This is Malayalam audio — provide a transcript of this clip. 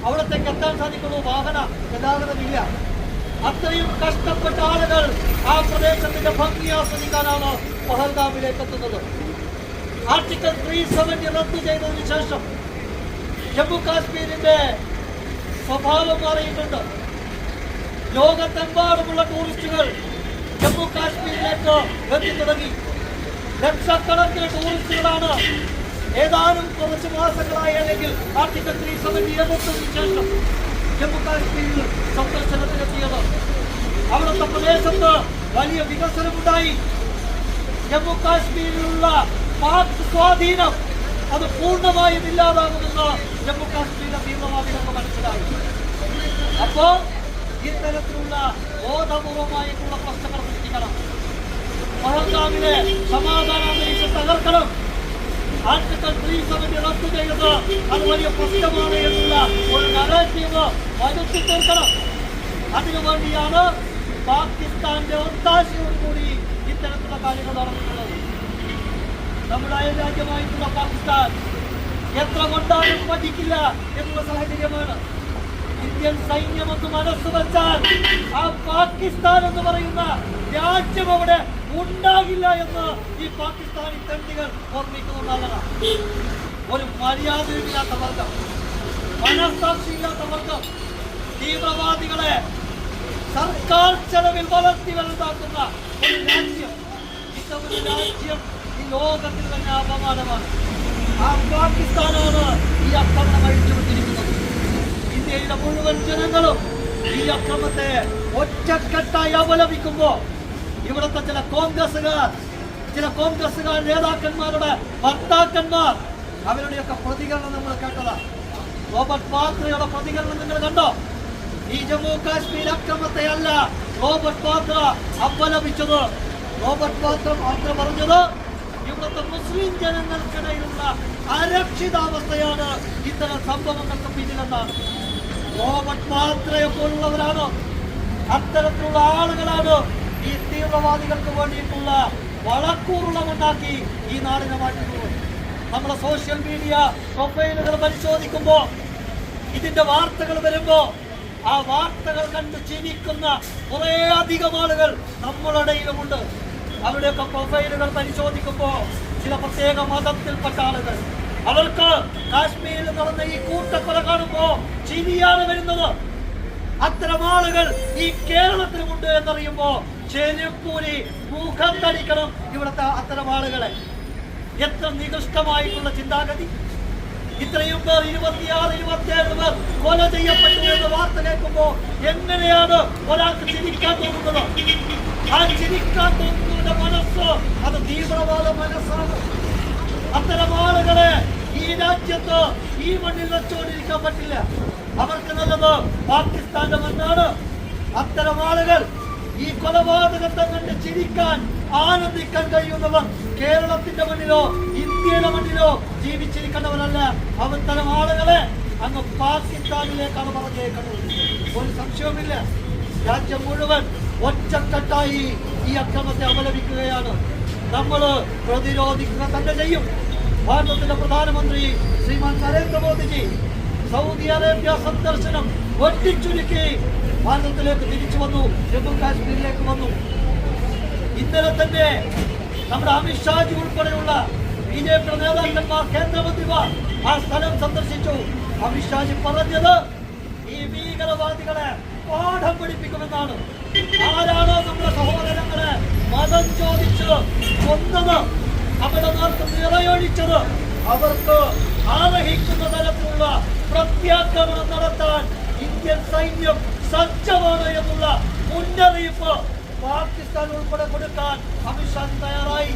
അവിടത്തേക്ക് എത്താൻ സാധിക്കുള്ളൂ. വാഹന ഗതാഗതമില്ല. അത്രയും കഷ്ടപ്പെട്ട ആളുകൾ ആ പ്രദേശത്തിന്റെ ഭംഗി ആസ്വദിക്കാനാണ് പഹൽഗാമിലേക്ക് എത്തുന്നത്. ആർട്ടിക്കിൾ 370 റദ്ദു ചെയ്തതിനു ശേഷം ജമ്മു കാശ്മീരിന്റെ സ്വഭാവം മാറിയിട്ടുണ്ട്. ലോകത്തെമ്പാടുമുള്ള ടൂറിസ്റ്റുകൾ ജമ്മു കാശ്മീരിലേക്ക് എത്തി തുടങ്ങി. ലക്ഷക്കണക്കിന് ടൂറിസ്റ്റുകളാണ് ഏതാനും കുറച്ച് മാസങ്ങളായി അല്ലെങ്കിൽ ആർട്ടിക്കിൾ 370 എതിർത്തതിനു ശേഷം ജമ്മു കാശ്മീരിൽ സന്ദർശനത്തിനെത്തിയത്. അവിടുത്തെ പ്രദേശത്ത് വലിയ വികസനമുണ്ടായി. ജമ്മു കാശ്മീരിലുള്ള പാക് സ്വാധീനം അത് പൂർണ്ണമായും ഇല്ലാതാകുമെന്ന് ജമ്മു കാശ്മീരിലെ തീവ്രവാദികൾക്ക് മനസ്സിലായി. അപ്പോ ഇത്തരത്തിലുള്ള ബോധപൂർവമായിട്ടുള്ള പ്രശ്നങ്ങൾ സൃഷ്ടിക്കണം. പഹൽഗാമിലെ സമാധാനാന്തരീക്ഷം തകർക്കണം. ആർട്ടിക്കിൾ 370 റദ്ദു ചെയ്തത് അത് വലിയ പ്രശ്നമാണ് എന്നുള്ള ഒരു നറേറ്റീവ് വരുത്തി തീർക്കണം. അതിനുവേണ്ടിയാണ് പാകിസ്ഥാന്റെ ഒത്താശയോടുകൂടി ഇത്തരത്തിലുള്ള കാര്യങ്ങൾ നടന്നിട്ടുള്ളത്. നമ്മുടെ അയൽ രാജ്യമായിട്ടുള്ള പാകിസ്ഥാൻ എത്ര കൊണ്ടാലും പഠിക്കില്ല എന്നുള്ള സാഹചര്യമാണ്. ഇന്ത്യൻ സൈന്യം ഒന്ന് മനസ്സ് വെച്ചാൽ ആ പാകിസ്ഥാൻ എന്ന് പറയുന്ന രാജ്യം അവിടെ ഉണ്ടാകില്ല എന്ന് ഈ പാകിസ്ഥാനി തണ്ടികൾ ഓർമ്മിക്കുന്നത് നല്ലതാണ്. ഒരു മര്യാദയില്ലാത്ത വർഗം, മനസ്സാക്ഷിയില്ലാത്ത വർഗം, തീവ്രവാദികളെ സർക്കാർ ചെലവിൽ വളർത്തി വലുതാക്കുന്ന ഒരു രാജ്യം, ഇത്തരൊരു രാജ്യം ഈ ലോകത്തിൽ തന്നെ അപമാനമാണ്. ആ പാകിസ്ഥാനാണ് ഈ ആക്രമണം അഴിച്ചുവിട്ടിരിക്കുന്നത്. ഇന്ത്യയിലെ മുഴുവൻ ജനങ്ങളും ഈ അക്രമത്തെ ഒറ്റക്കെട്ടായി അപലപിക്കുമ്പോ ഇവിടുത്തെ ചില കോൺഗ്രസുകാർ നേതാക്കന്മാരുടെ ഭർത്താക്കന്മാർ അവരുടെയൊക്കെ പ്രതികരണം നമ്മൾ കേട്ടതാണ്. റോബർട്ട് വാദ്രയുടെ പ്രതികരണം നിങ്ങൾ കണ്ടോ? ഈ ജമ്മു കാശ്മീർ അക്രമത്തെ അല്ല റോബർട്ട് വാദ്ര അപലപിച്ചത്. റോബർട്ട് വാദ്ര പറഞ്ഞത് ഇവിടുത്തെ മുസ്ലിം ജനങ്ങൾക്കിടയിലുള്ള അരക്ഷിതാവസ്ഥയാണ് ഇത്തരം സംഭവങ്ങൾക്ക് പിന്നിലെന്നാണ്. റോബർട്ട് വാദ്രയെ പോലുള്ളവരാണ്, അത്തരത്തിലുള്ള ആളുകളാണ് ഈ തീവ്രവാദികൾക്ക് വേണ്ടിയിട്ടുള്ള വളക്കൂറുള്ളമുണ്ടാക്കി ഈ നാടിനെ മാറ്റുന്നത്. നമ്മുടെ സോഷ്യൽ മീഡിയ പ്രൊഫൈലുകൾ പരിശോധിക്കുമ്പോൾ ഇതിന്റെ വാർത്തകൾ വരുമ്പോ ആ വാർത്തകൾ കണ്ട് ചിരിക്കുന്ന കുറെ അധികം ആളുകൾ നമ്മുടെ ഇടയിലുമുണ്ട്. അവരുടെയൊക്കെ പ്രൊഫൈലുകൾ പരിശോധിക്കുമ്പോ ചില പ്രത്യേക മതത്തിൽപ്പെട്ട ആളുകൾ, അവർക്ക് കാശ്മീരിൽ നടന്ന ഈ കൂട്ടക്കൊല കാണുമ്പോ ചിരിയാണ് വരുന്നത്. അത്തരം ആളുകൾ ഈ കേരളത്തിലുമുണ്ട് എന്നറിയുമ്പോ ചെരുപ്പൂരി മുഖം തടിക്കണം ഇവിടുത്തെ അത്തരം ആളുകളെ. എത്ര നികൃഷ്ടമായിട്ടുള്ള ചിന്താഗതി! ഇത്രയും പേർ 26-27 പേർ കൊല ചെയ്യപ്പെട്ടു എന്ന വാർത്ത കേൾക്കുമ്പോ എങ്ങനെയാണ് ഒരാൾക്ക് ചിരിക്കാൻ തോന്നുന്നത്? ആ ചിരിക്കാൻ തോന്നുന്ന മനസ്സ് അത് തീവ്രവാദ മനസ്സാണ്. അത്തരം ആളുകളെ ഈ രാജ്യത്ത് ഈ മണ്ണിൽ വെച്ചോണ്ടിരിക്കാൻ പറ്റില്ല. അവർക്ക് നല്ലത് പാകിസ്ഥാന്റെ മണ്ണാണ്. അത്തരം ആളുകൾ ഈ കൊലപാതകത്തെ കണ്ട് ചിരിക്കാൻ ആനന്ദിക്കാൻ കഴിയുന്നവർ കേരളത്തിന്റെ മണ്ണിലോ ഇന്ത്യയുടെ മണ്ണിലോ ജീവിച്ചിരിക്കേണ്ടവരല്ല. അത്തരം ആളുകളെ അങ്ങ് പാകിസ്ഥാനിലേക്കാണ് പറഞ്ഞേക്കുന്നത്. ഒരു സംശയവുമില്ല. രാജ്യം മുഴുവൻ ഒറ്റക്കെട്ടായി ഈ അക്രമത്തെ അപലപിക്കുകയാണ്. നമ്മൾ പ്രതിരോധിക്കുക തന്നെ ചെയ്യും. ഭാരതത്തിന്റെ പ്രധാനമന്ത്രി ശ്രീമാൻ നരേന്ദ്രമോദിജി സൗദി അറേബ്യ സന്ദർശനം വെട്ടിച്ചുരുക്കി ഭാരതത്തിലേക്ക് തിരിച്ചു വന്നു, ജമ്മു കാശ്മീരിലേക്ക് വന്നു. ഇന്നലെ തന്നെ നമ്മുടെ അമിത്ഷാജി ഉൾപ്പെടെയുള്ള BJP നേതാക്കന്മാർ, കേന്ദ്രമന്ത്രിമാർ ആ സ്ഥലം സന്ദർശിച്ചു. അമിത്ഷാജി പറഞ്ഞത് ഈ ഭീകരവാദികളെ പാഠം പഠിപ്പിക്കുമെന്നാണ്. ആരാണോ നമ്മുടെ സഹോദരങ്ങളെ മതം ചോദിച്ച് കൊന്നത്, അവരുടെ നേർക്ക് നിറയൊഴിച്ചത്, അവർക്ക് ആഗ്രഹിക്കുന്ന തരത്തിലുള്ള പ്രത്യാക്രമണം നടത്താൻ ഇന്ത്യൻ സൈന്യം സജ്ജമാണ് എന്നുള്ള മുന്നറിയിപ്പ് പാകിസ്ഥാൻ ഉൾപ്പെടെ കൊടുക്കാൻ അമിത്ഷാജി തയ്യാറായി.